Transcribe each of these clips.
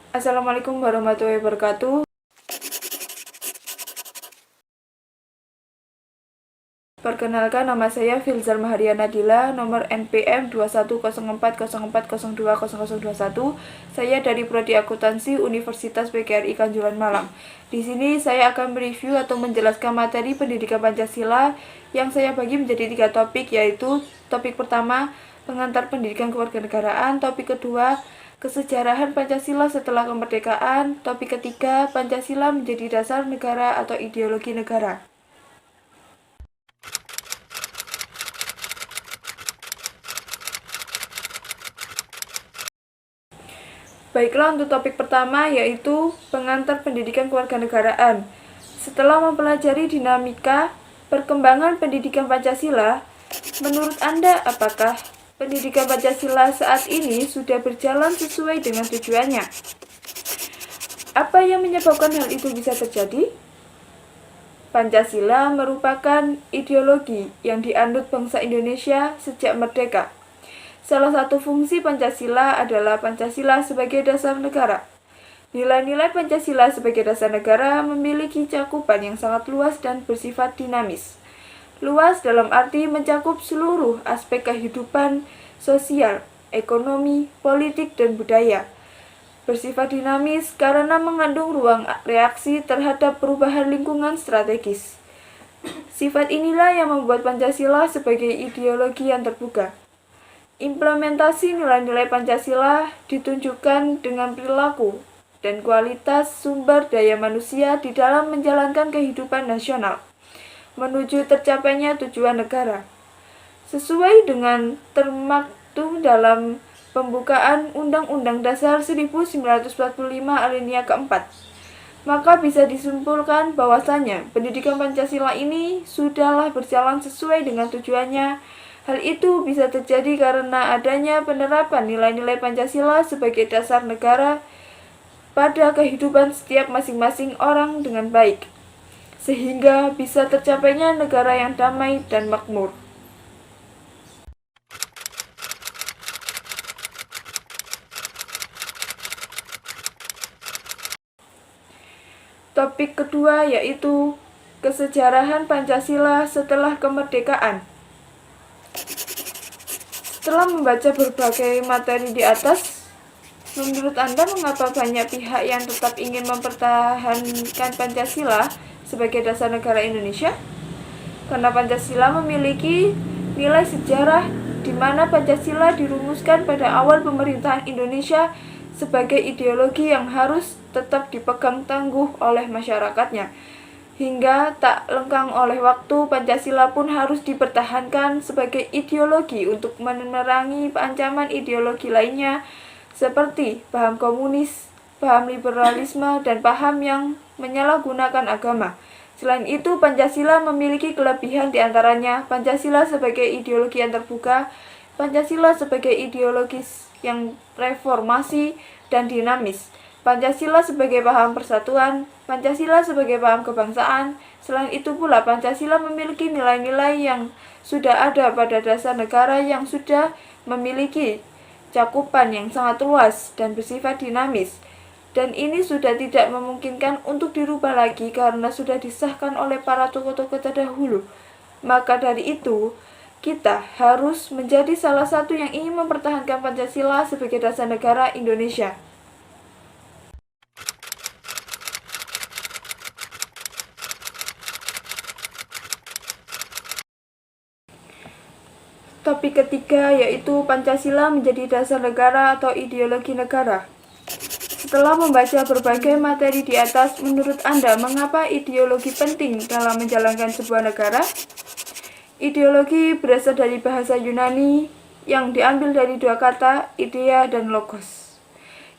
Assalamualaikum warahmatullahi wabarakatuh. Perkenalkan, nama saya Filzar Maharia Nadila, nomor NPM 210404020021. Saya dari Prodi Akuntansi Universitas PGRI Kanjuruhan Malang. Di sini saya akan mereview atau menjelaskan materi pendidikan Pancasila yang saya bagi menjadi 3 topik, yaitu topik pertama, pengantar pendidikan kewarganegaraan, topik kedua, kesejarahan Pancasila setelah kemerdekaan, topik ketiga, Pancasila menjadi dasar negara atau ideologi negara. Baiklah, untuk topik pertama yaitu pengantar pendidikan kewarganegaraan. Setelah mempelajari dinamika perkembangan pendidikan Pancasila, menurut Anda apakah pendidikan Pancasila saat ini sudah berjalan sesuai dengan tujuannya? Apa yang menyebabkan hal itu bisa terjadi? Pancasila merupakan ideologi yang dianut bangsa Indonesia sejak merdeka. Salah satu fungsi Pancasila adalah Pancasila sebagai dasar negara. Nilai-nilai Pancasila sebagai dasar negara memiliki cakupan yang sangat luas dan bersifat dinamis. Luas dalam arti mencakup seluruh aspek kehidupan sosial, ekonomi, politik, dan budaya. Bersifat dinamis karena mengandung ruang reaksi terhadap perubahan lingkungan strategis. Sifat inilah yang membuat Pancasila sebagai ideologi yang terbuka. Implementasi nilai-nilai Pancasila ditunjukkan dengan perilaku dan kualitas sumber daya manusia di dalam menjalankan kehidupan nasional, menuju tercapainya tujuan negara. Sesuai dengan termaktub dalam pembukaan Undang-Undang Dasar 1945 alinea keempat, maka bisa disimpulkan bahwasanya pendidikan Pancasila ini sudahlah berjalan sesuai dengan tujuannya. Hal itu bisa terjadi karena adanya penerapan nilai-nilai Pancasila sebagai dasar negara pada kehidupan setiap masing-masing orang dengan baik, sehingga bisa tercapainya negara yang damai dan makmur. Topik kedua yaitu kesejarahan Pancasila setelah kemerdekaan. Setelah membaca berbagai materi di atas, menurut Anda mengapa banyak pihak yang tetap ingin mempertahankan Pancasila sebagai dasar negara Indonesia? Karena Pancasila memiliki nilai sejarah di mana Pancasila dirumuskan pada awal pemerintahan Indonesia sebagai ideologi yang harus tetap dipegang tangguh oleh masyarakatnya. Hingga tak lekang oleh waktu, Pancasila pun harus dipertahankan sebagai ideologi untuk menerangi ancaman ideologi lainnya seperti paham komunis, paham liberalisme, dan paham yang menyalahgunakan agama. Selain itu, Pancasila memiliki kelebihan diantaranya Pancasila sebagai ideologi yang terbuka, Pancasila sebagai ideologis yang reformasi dan dinamis, Pancasila sebagai paham persatuan, Pancasila sebagai paham kebangsaan. Selain itu pula, Pancasila memiliki nilai-nilai yang sudah ada pada dasar negara yang sudah memiliki cakupan yang sangat luas dan bersifat dinamis. Dan ini sudah tidak memungkinkan untuk dirubah lagi karena sudah disahkan oleh para tokoh-tokoh terdahulu. Maka dari itu, kita harus menjadi salah satu yang ingin mempertahankan Pancasila sebagai dasar negara Indonesia. Topik ketiga yaitu Pancasila menjadi dasar negara atau ideologi negara. Setelah membaca berbagai materi di atas, menurut Anda mengapa ideologi penting dalam menjalankan sebuah negara? Ideologi berasal dari bahasa Yunani yang diambil dari dua kata, idea dan logos.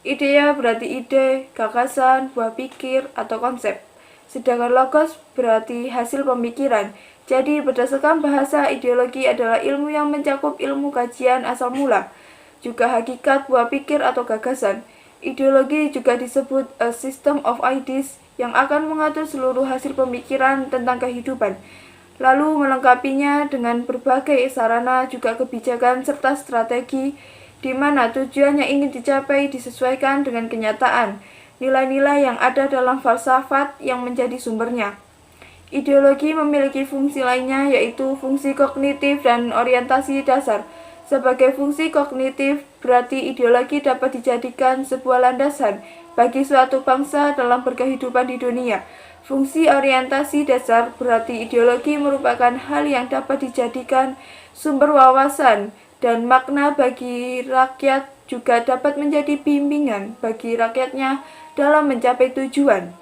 Idea berarti ide, gagasan, buah pikir, atau konsep. Sedangkan logos berarti hasil pemikiran. Jadi berdasarkan bahasa, ideologi adalah ilmu yang mencakup ilmu kajian asal mula, juga hakikat buah pikir atau gagasan. Ideologi juga disebut a system of ideas yang akan mengatur seluruh hasil pemikiran tentang kehidupan, lalu melengkapinya dengan berbagai sarana juga kebijakan serta strategi di mana tujuan yang ingin dicapai disesuaikan dengan kenyataan, nilai-nilai yang ada dalam falsafat yang menjadi sumbernya. Ideologi memiliki fungsi lainnya, yaitu fungsi kognitif dan orientasi dasar. Sebagai fungsi kognitif, berarti ideologi dapat dijadikan sebuah landasan bagi suatu bangsa dalam berkehidupan di dunia. Fungsi orientasi dasar berarti ideologi merupakan hal yang dapat dijadikan sumber wawasan dan makna bagi rakyat, juga dapat menjadi bimbingan bagi rakyatnya dalam mencapai tujuan.